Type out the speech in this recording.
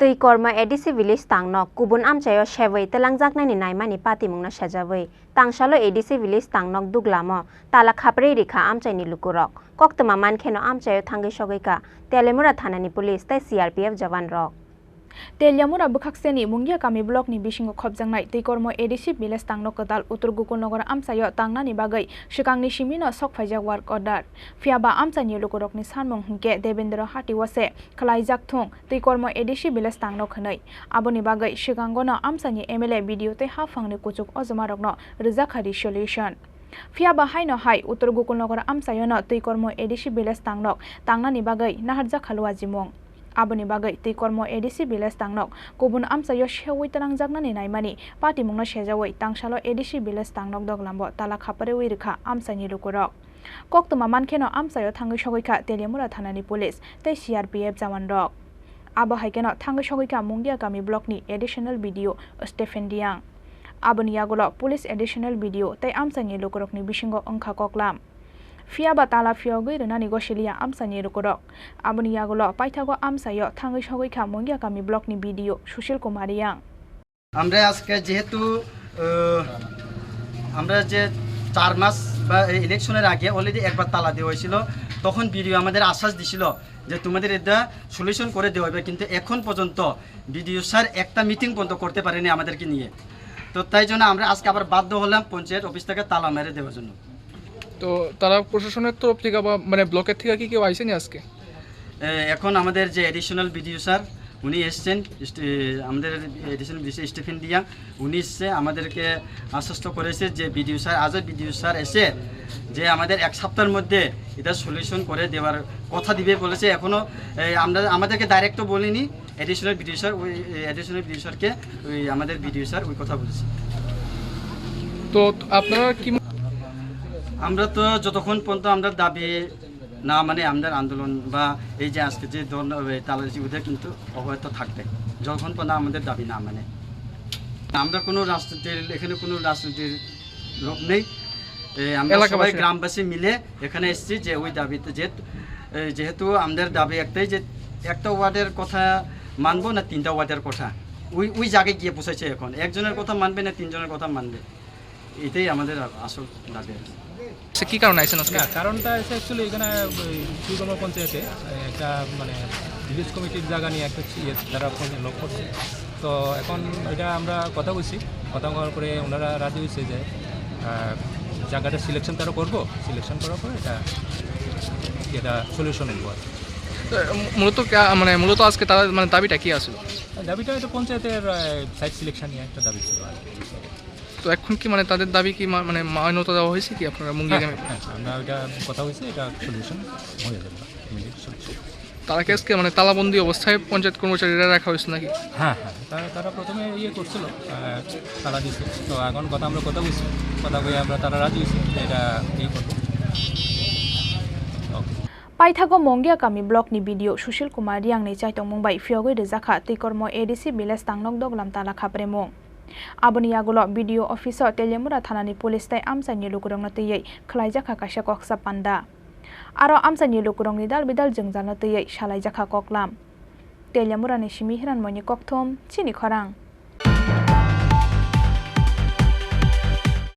Tui korma ADC village Tangnok kubun amchayo shewei telangjaknani naimani patimungna sajawei tangshalo ADC village Tangnok Duglamo Tala Khaperewi kha Amchaini Lukurok koktoma mankheno amchayo thangai sogaika Telemura thanani police tai CRPF jawan rok Telemura bukhakseni mungia kami block ni bisingo khobjangnai teikormo ADC village Tangnok kadal Uttar Gokulnagar amchayo tangnani bagai shikangni shimino sokphaijak work order fiaba amchaini Lukurok ni sanmung hingke Devendra hati wase khlaijak thung teikormo ADC village Tangnok khnai aboni bagai shikangono amchaini MLA video te hafangni kuchuk ojamarokno rijakhari solution fiaba haino hai Uttar Gokulnagar amchayono teikormo ADC village Tangnok tangnani bagai naharja khalwa jimong aboni bagai teikormo ADC village Tangnok kubun amchayo shewei tanangjaknani naimani patimungno sejawei tangshalo ADC village Tangnok Duglamo Tala Khaperewi rikha amchaini Lukurok koktoma mankheno amchayo thangai sogaika Telemura thanani police tei CRPF jawan rok abo haikeno thangai sogaika mungia kami block ni additional video Stephen Diang aboni yagulo police additional video tei amchaini Lukurok ni bisingo ongkha koklam fiaba Tala fiogoi renani gosilia amchaini Lukurok aboni yagulo paithago amchayo thangai sogaika mungia kami block ni video Sushil Kumar yang আমরা আজকে যেহেতু আমরা যে 4 মাস বা ইলেকশনের আগে already একবার তালা দেওয়া হয়েছিল তখন ভিডিও আমাদের আশ্বাস দিছিল যে তোমাদের এটা সলিউশন করে দেওয়া হবে কিন্তু এখন পর্যন্ত ভিডিও স্যার একটা মিটিং পর্যন্ত করতে পারেনি আমাদেরকে নিয়ে তো তাই জন্য আমরা আজকে আবার বাধ্য হলাম পঞ্চায়েত অফিস থেকে তালা মেরে দেওয়ার জন্য তো তারা প্রশাসনের তরফ থেকে বা মানে ব্লকের থেকে কি কেউ আইছেনি আজকে এখন আমাদের যে এডিশনাল ভিডিও স্যার উনি এসছেন আমাদের এডিশনাল ভিডিও স্টিফেন দিয়াং উনি এসে আমাদেরকে আশ্বস্ত করেছে যে ভিডিও স্যার আজ ভিডিও স্যার এসে যে আমাদের এক সপ্তাহের মধ্যে এটা সলিউশন করে দেওয়ার কথা দিবে বলেছে এখনও আমরা আমাদেরকে ডাইরেক্ট তো বলিনি এডিশনাল ভিডিও স্যার ওই এডিশনাল ভিডিও স্যারকে ওই আমাদের ভিডিও স্যার ওই কথা বলেছে তো আপনারা কি আমরা তো যতক্ষণ পর্যন্ত আমরা দাবি না মানে আমাদের আন্দোলন বা এই যে আজকে যে তালাজি ওদের কিন্তু অব্যাহত থাকবে যখন পর্যন্ত আমাদের দাবি না মানে আমরা কোনো রাজনীতির এখানে কোনো রাজনীতির লোক নেই আমরা সবাই গ্রামবাসী মিলে এখানে এসেছি যে ওই দাবিতে যেহেতু আমাদের দাবি একটাই যে একটা ওয়ার্ডের কথা মানবো না 3টা ওয়ার্ডের কথা ওই জায়গায় গিয়ে পৌঁছেছে এখন একজনের কথা মানবে না 3 জনের কথা মানবে এটাই আমাদের আসল দাবি কি কারণ আইছেন আজকে কারণটা আছে অ্যাকচুয়ালি এখানে দুগ্লামো পঞ্চায়েতে একটা মানে ভিলেজ কমিটির জায়গা নিয়ে একটা তারা লোক করছে তো এখন এটা আমরা কথা বলছি কথা বলার পরে ওনারা রাজি হয়েছে যে জায়গাটা সিলেকশন তারা করবো সিলেকশন করার পরে এটা সলিউশন নেব মূলত আজকে তারা মানে দাবিটা কি আসলো দাবিটা এটা পঞ্চায়েতের সাইট সিলেকশন নিয়ে একটা দাবি ছিল তো এখন কি মানে তাদের দাবি কি মানে মান্যতা দেওয়া হয়েছে কি আপনারা মুঙ্গি গ্রামে আমরা এটা কথা হয়েছে এটা সলিউশন হয়ে যাবে ইমিডিয়েট সলিউশন তারা কি আজকে মানে তালাবন্দি অবস্থায় পঞ্চায়েত কর্মচারীরা রাখা হয়েছে নাকি হ্যাঁ তারা প্রথমে করছিল তালা দিচ্ছে তো এখন আমরা কথা বলছি কথা বলে আমরা তারা রাজি হয়েছি এটা করবো paithago mongia kami block ni video Sushil Kumar yang ni chaitong mumbai fiogoi rejakha teikormo ADC village Tangnok Doglam Tala Khaperemong aboni yagulo video officer Telemura thanani police tai amchaini Lukurok na tei khlaijaka kaisa koksa panda aro amchaini Lukurok ni dal bidal jengjalna tei salaijakha koklam Telemura ni simi hiran moni kokthom Chini Khorang